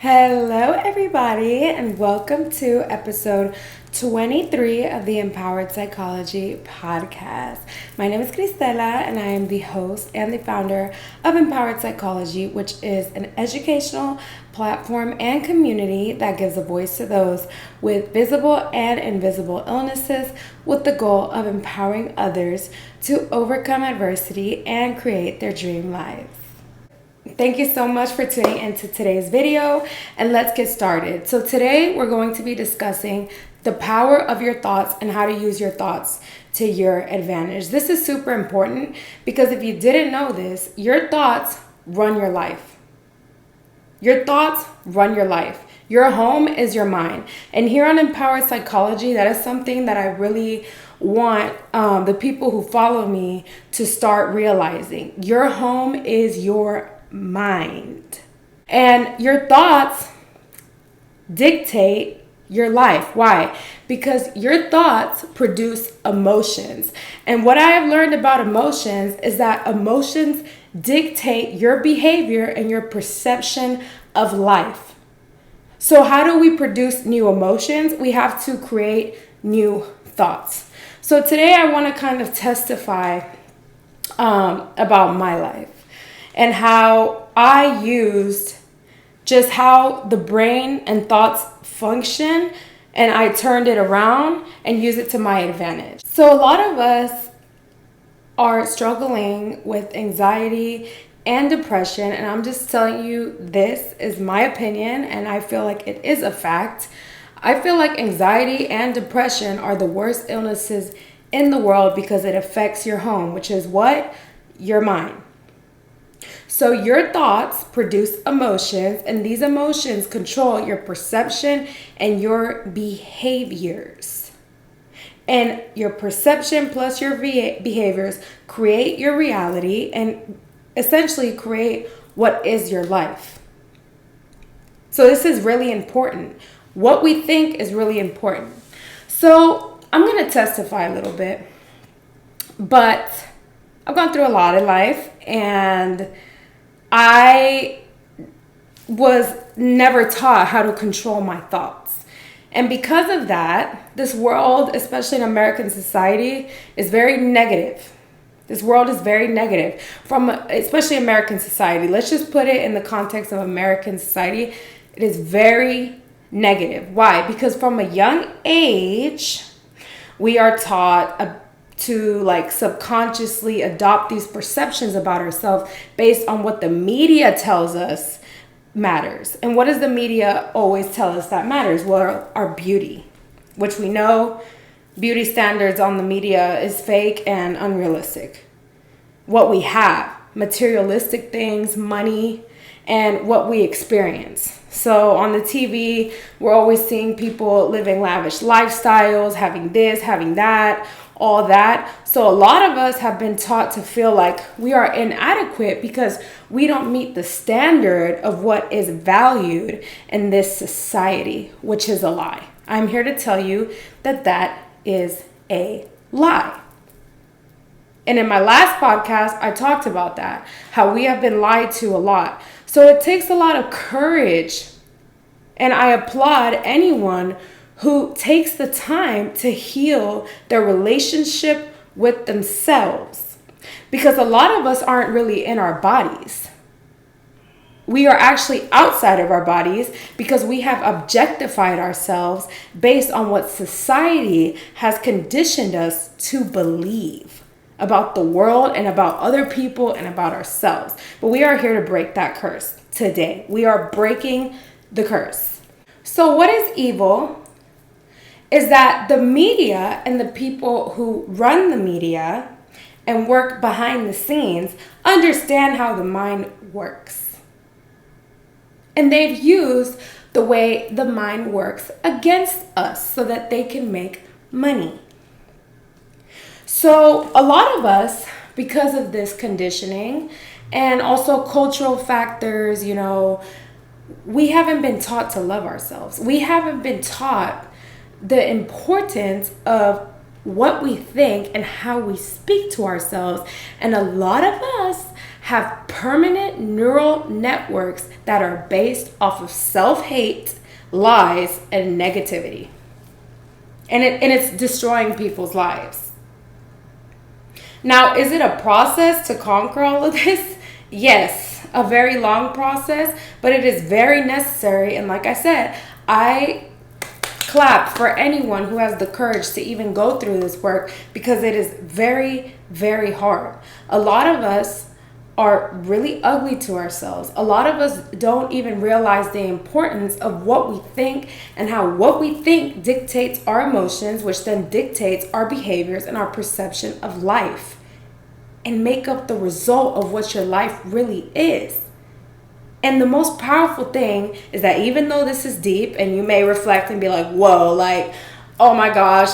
Hello, everybody, and welcome to episode 23 of the Empowered Psychology Podcast. My name is Cristela, and I am the host and the founder of Empowered Psychology, which is an educational platform and community that gives a voice to those with visible and invisible illnesses with the goal of empowering others to overcome adversity and create their dream lives. Thank you so much for tuning into today's video, and let's get started. So today we're going to be discussing the power of your thoughts and how to use your thoughts to your advantage. This is super important because if you didn't know this, your thoughts run your life. Your thoughts run your life. Your home is your mind. And here on Empowered Psychology, that is something that I really want the people who follow me to start realizing. Your home is your mind. And your thoughts dictate your life. Why? Because your thoughts produce emotions. And what I have learned about emotions is that emotions dictate your behavior and your perception of life. So how do we produce new emotions? We have to create new thoughts. So today I want to kind of testify about my life and how I used just how the brain and thoughts function, and I turned it around and used it to my advantage. So a lot of us are struggling with anxiety and depression, and I'm just telling you, this is my opinion, and I feel like it is a fact. I feel like anxiety and depression are the worst illnesses in the world because it affects your home, which is what? Your mind. So your thoughts produce emotions, and these emotions control your perception and your behaviors. And your perception plus your behaviors create your reality and essentially create what is your life. So this is really important. What we think is really important. So I'm going to testify a little bit, but I've gone through a lot in life, and I was never taught how to control my thoughts. And because of that, this world, especially in American society, is very negative. This world is very negative, especially American society. Let's just put it in the context of American society. It is very negative. Why? Because from a young age, we are taught to subconsciously adopt these perceptions about ourselves based on what the media tells us matters. And what does the media always tell us that matters? Well, our beauty, which we know beauty standards on the media is fake and unrealistic. What we have, materialistic things, money, and what we experience. So on the TV, we're always seeing people living lavish lifestyles, having this, having that, all that. So a lot of us have been taught to feel like we are inadequate because we don't meet the standard of what is valued in this society, which is a lie. I'm here to tell you that that is a lie. And in my last podcast, I talked about that, how we have been lied to a lot. So it takes a lot of courage, and I applaud anyone who takes the time to heal their relationship with themselves. Because a lot of us aren't really in our bodies. We are actually outside of our bodies because we have objectified ourselves based on what society has conditioned us to believe about the world and about other people and about ourselves. But we are here to break that curse today. We are breaking the curse. So what is evil is that the media and the people who run the media and work behind the scenes understand how the mind works. And they've used the way the mind works against us so that they can make money. So a lot of us, because of this conditioning and also cultural factors, we haven't been taught to love ourselves. We haven't been taught the importance of what we think and how we speak to ourselves. And a lot of us have permanent neural networks that are based off of self-hate, lies, and negativity. And it's destroying people's lives. Now, is it a process to conquer all of this? Yes, a very long process, but it is very necessary. And like I said, I clap for anyone who has the courage to even go through this work, because it is very, very hard. A lot of us are really ugly to ourselves. A lot of us don't even realize the importance of what we think, and how what we think dictates our emotions, which then dictates our behaviors and our perception of life, and make up the result of what your life really is. And the most powerful thing is that even though this is deep, and you may reflect and be like, whoa, like, oh my gosh,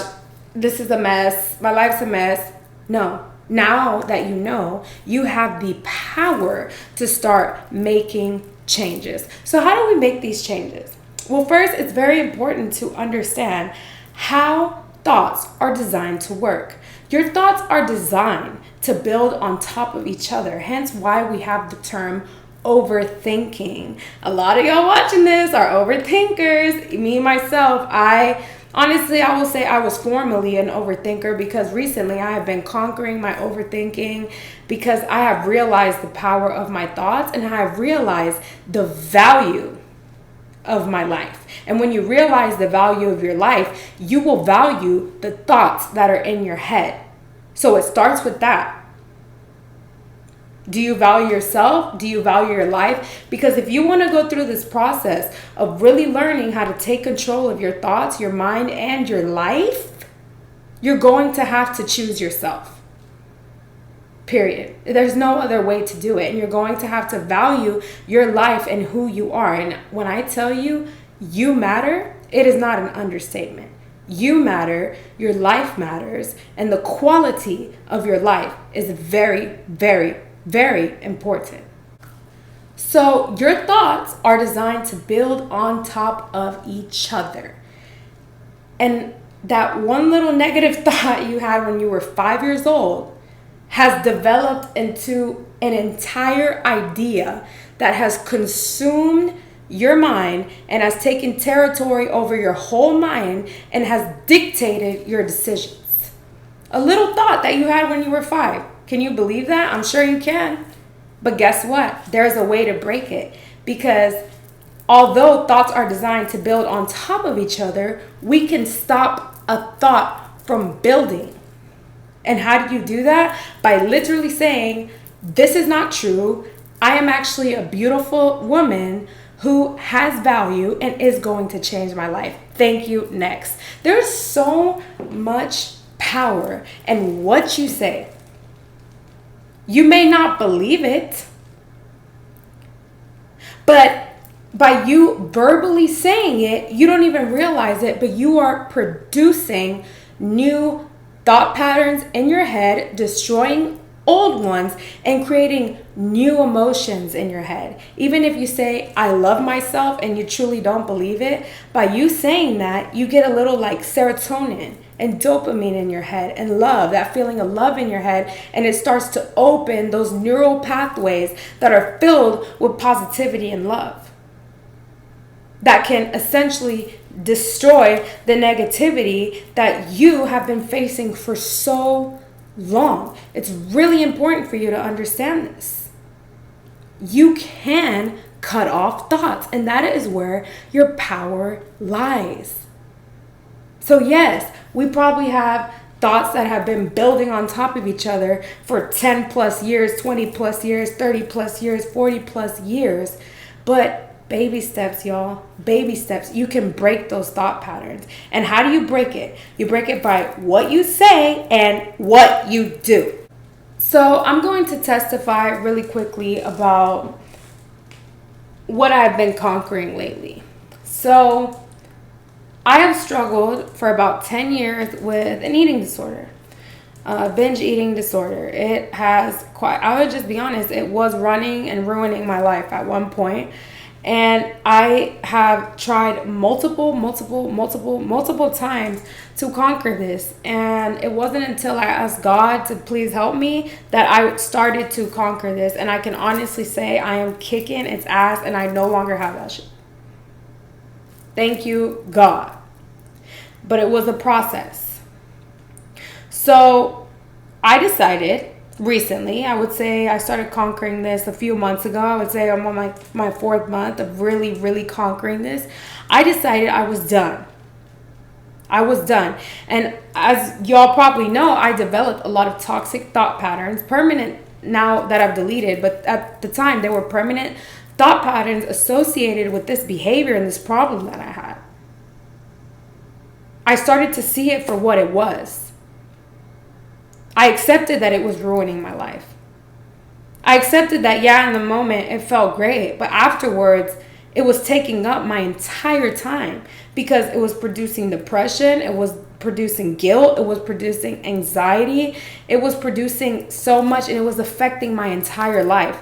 this is a mess, my life's a mess. No. Now that you know, you have the power to start making changes. So how do we make these changes? Well, first, it's very important to understand how thoughts are designed to work. Your thoughts are designed to build on top of each other, hence why we have the term overthinking. A lot of y'all watching this are overthinkers. Me, myself, honestly, I will say I was formerly an overthinker, because recently I have been conquering my overthinking, because I have realized the power of my thoughts, and I have realized the value of my life. And when you realize the value of your life, you will value the thoughts that are in your head. So it starts with that. Do you value yourself? Do you value your life? Because if you want to go through this process of really learning how to take control of your thoughts, your mind, and your life, you're going to have to choose yourself. Period. There's no other way to do it. And you're going to have to value your life and who you are. And when I tell you, you matter, it is not an understatement. You matter, your life matters, and the quality of your life is very, very, very important. So your thoughts are designed to build on top of each other. And that one little negative thought you had when you were 5 years old has developed into an entire idea that has consumed your mind and has taken territory over your whole mind and has dictated your decisions. A little thought that you had when you were 5. Can you believe that? I'm sure you can. But guess what? There's a way to break it, because although thoughts are designed to build on top of each other, we can stop a thought from building. And how do you do that? By literally saying, this is not true. I am actually a beautiful woman who has value and is going to change my life. Thank you. Next. There's so much power in what you say. You may not believe it, but by you verbally saying it, you don't even realize it, but you are producing new thought patterns in your head, destroying old ones, and creating new emotions in your head. Even if you say, I love myself, and you truly don't believe it, by you saying that, you get a little like serotonin and dopamine in your head, and love, that feeling of love in your head, and it starts to open those neural pathways that are filled with positivity and love that can essentially destroy the negativity that you have been facing for so long. It's really important for you to understand this. You can cut off thoughts, and that is where your power lies. So yes, we probably have thoughts that have been building on top of each other for 10 plus years, 20 plus years, 30 plus years, 40 plus years. But baby steps, y'all. Baby steps. You can break those thought patterns. And how do you break it? You break it by what you say and what you do. So I'm going to testify really quickly about what I've been conquering lately. So I have struggled for about 10 years with an eating disorder, binge eating disorder. I would just be honest, it was running and ruining my life at one point. And I have tried multiple times to conquer this. And it wasn't until I asked God to please help me that I started to conquer this. And I can honestly say I am kicking its ass and I no longer have that shit. Thank you, God. But it was a process. So I decided recently, I would say I started conquering this a few months ago. I would say I'm on my 4th month of really conquering this. I decided I was done. And as y'all probably know, I developed a lot of toxic thought patterns, permanent now that I've deleted, but at the time they were permanent thought patterns associated with this behavior and this problem that I had. I started to see it for what it was. I accepted that it was ruining my life. I accepted that, in the moment it felt great, but afterwards it was taking up my entire time because it was producing depression, it was producing guilt, it was producing anxiety, it was producing so much, and it was affecting my entire life.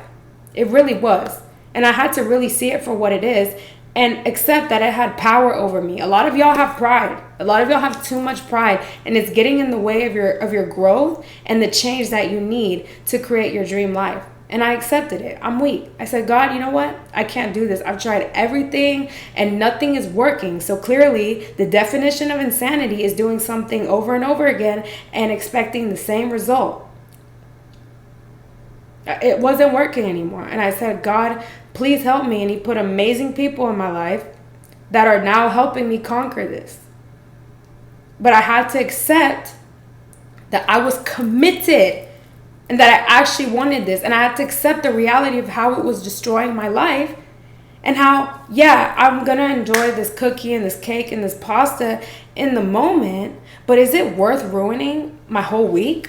It really was. And I had to really see it for what it is and accept that it had power over me. A lot of y'all have pride. A lot of y'all have too much pride, and it's getting in the way of your growth and the change that you need to create your dream life. And I accepted it. I'm weak. I said, God, you know what? I can't do this. I've tried everything and nothing is working. So clearly the definition of insanity is doing something over and over again and expecting the same result. It wasn't working anymore. And I said, God, please help me. And he put amazing people in my life that are now helping me conquer this. But I had to accept that I was committed and that I actually wanted this. And I had to accept the reality of how it was destroying my life and how, I'm going to enjoy this cookie and this cake and this pasta in the moment. But is it worth ruining my whole week?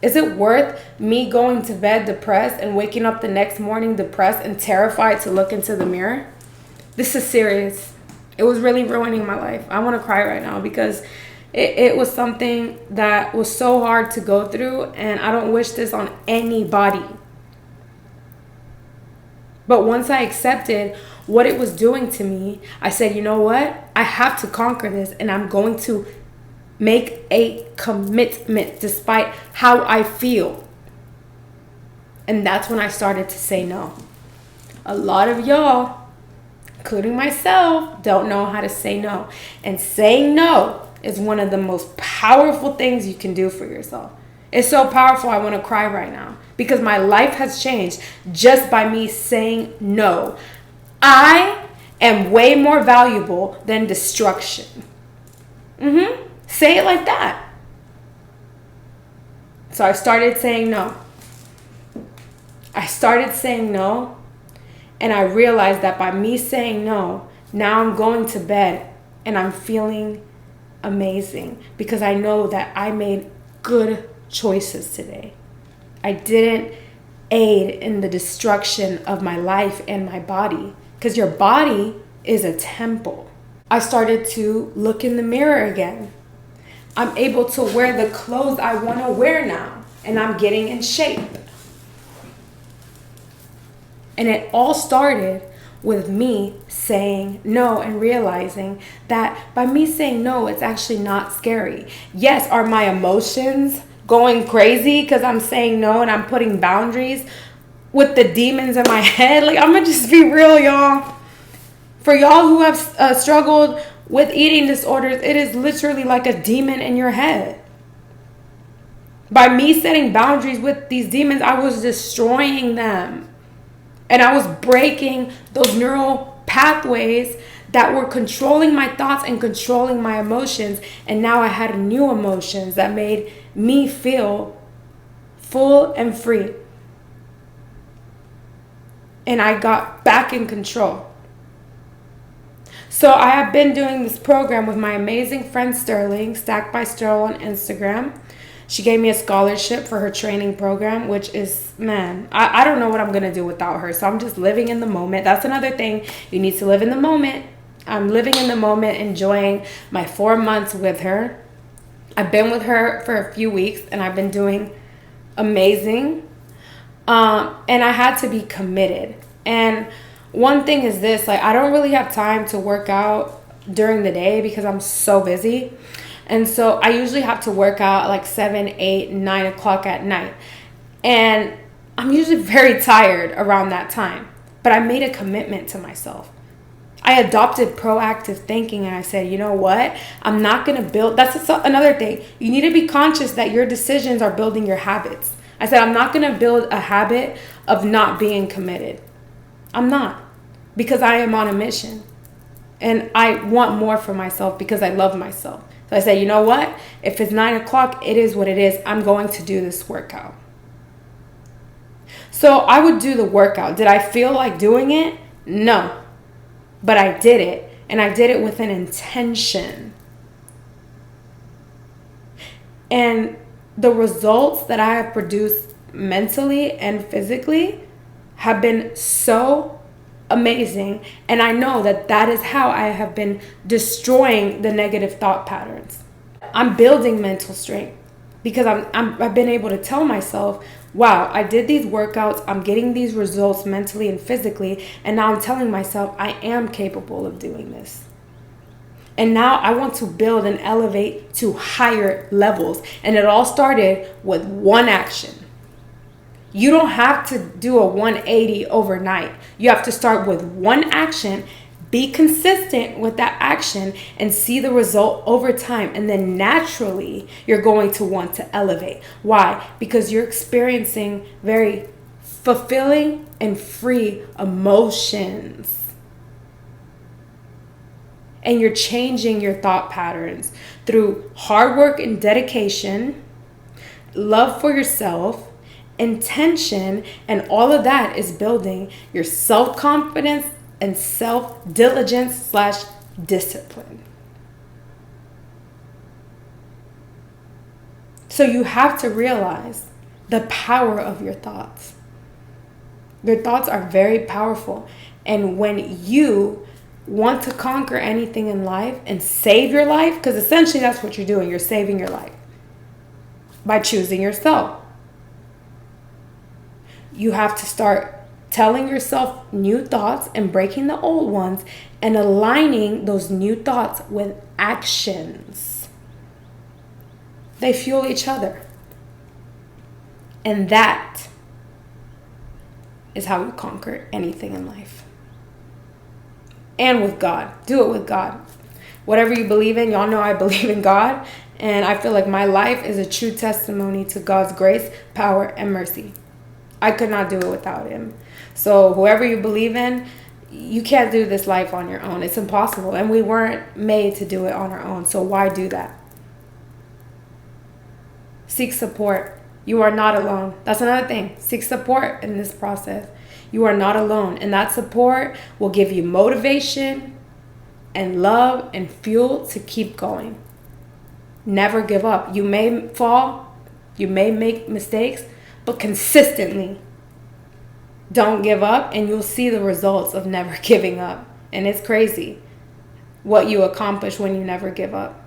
Is it worth me going to bed depressed and waking up the next morning depressed and terrified to look into the mirror? This is serious. It was really ruining my life. I want to cry right now because it was something that was so hard to go through, and I don't wish this on anybody. But once I accepted what it was doing to me, I said, you know what? I have to conquer this, and I'm going to make a commitment despite how I feel. And that's when I started to say no. A lot of y'all, including myself, don't know how to say no. And saying no is one of the most powerful things you can do for yourself. It's so powerful, I want to cry right now because my life has changed just by me saying no. I am way more valuable than destruction. Say it like that. So I started saying no. And I realized that by me saying no, now I'm going to bed and I'm feeling amazing because I know that I made good choices today. I didn't aid in the destruction of my life and my body because your body is a temple. I started to look in the mirror again. I'm able to wear the clothes I want to wear now, and I'm getting in shape. And it all started with me saying no and realizing that by me saying no, it's actually not scary. Yes, are my emotions going crazy because I'm saying no and I'm putting boundaries with the demons in my head? Like, I'm going to just be real, y'all. For y'all who have struggled with eating disorders, it is literally like a demon in your head. By me setting boundaries with these demons, I was destroying them. And I was breaking those neural pathways that were controlling my thoughts and controlling my emotions. And now I had new emotions that made me feel full and free. And I got back in control. So I have been doing this program with my amazing friend Sterling, Stacked by Sterl on Instagram. She gave me a scholarship for her training program, which is, I don't know what I'm going to do without her. So I'm just living in the moment. That's another thing. You need to live in the moment. I'm living in the moment, enjoying my 4 months with her. I've been with her for a few weeks and I've been doing amazing. And I had to be committed. And one thing is this, like, I don't really have time to work out during the day because I'm so busy. And so I usually have to work out like 7, 8, 9 o'clock at night. And I'm usually very tired around that time. But I made a commitment to myself. I adopted proactive thinking, and I said, you know what? I'm not going to build. That's another thing. You need to be conscious that your decisions are building your habits. I said, I'm not going to build a habit of not being committed. I'm not, because I am on a mission. And I want more for myself because I love myself. So I say, you know what? If it's 9 o'clock, it is what it is. I'm going to do this workout. So I would do the workout. Did I feel like doing it? No. But I did it. And I did it with an intention. And the results that I have produced mentally and physically have been so amazing. And I know that that is how I have been destroying the negative thought patterns. I'm building mental strength because I've been able to tell myself, wow, I did these workouts, I'm getting these results mentally and physically, and now I'm telling myself I am capable of doing this. And now I want to build and elevate to higher levels. And it all started with one action. You don't have to do a 180 overnight. You have to start with one action, be consistent with that action, and see the result over time. And then naturally, you're going to want to elevate. Why? Because you're experiencing very fulfilling and free emotions. And you're changing your thought patterns through hard work and dedication, love for yourself, intention, and all of that is building your self-confidence and self-diligence/discipline. So you have to realize the power of your thoughts. Your thoughts are very powerful. And when you want to conquer anything in life and save your life, because essentially that's what you're doing, you're saving your life by choosing yourself. You have to start telling yourself new thoughts and breaking the old ones and aligning those new thoughts with actions. They fuel each other. And that is how you conquer anything in life. And with God. Do it with God. Whatever you believe in, y'all know I believe in God. And I feel like my life is a true testimony to God's grace, power, and mercy. I could not do it without him. So whoever you believe in, you can't do this life on your own. It's impossible. And we weren't made to do it on our own. So why do that? Seek support. You are not alone. That's another thing. Seek support in this process. You are not alone. And that support will give you motivation and love and fuel to keep going. Never give up. You may fall. You may make mistakes. But consistently, don't give up, and you'll see the results of never giving up. And it's crazy what you accomplish when you never give up,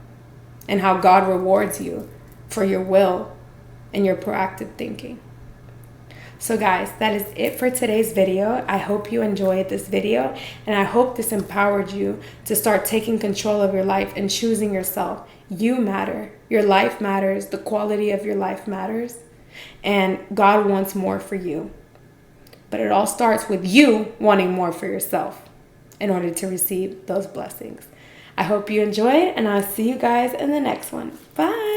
and how God rewards you for your will and your proactive thinking. So guys, that is it for today's video. I hope you enjoyed this video, and I hope this empowered you to start taking control of your life and choosing yourself. You matter. Your life matters. The quality of your life matters. And God wants more for you. But it all starts with you wanting more for yourself in order to receive those blessings. I hope you enjoy it, and I'll see you guys in the next one. Bye.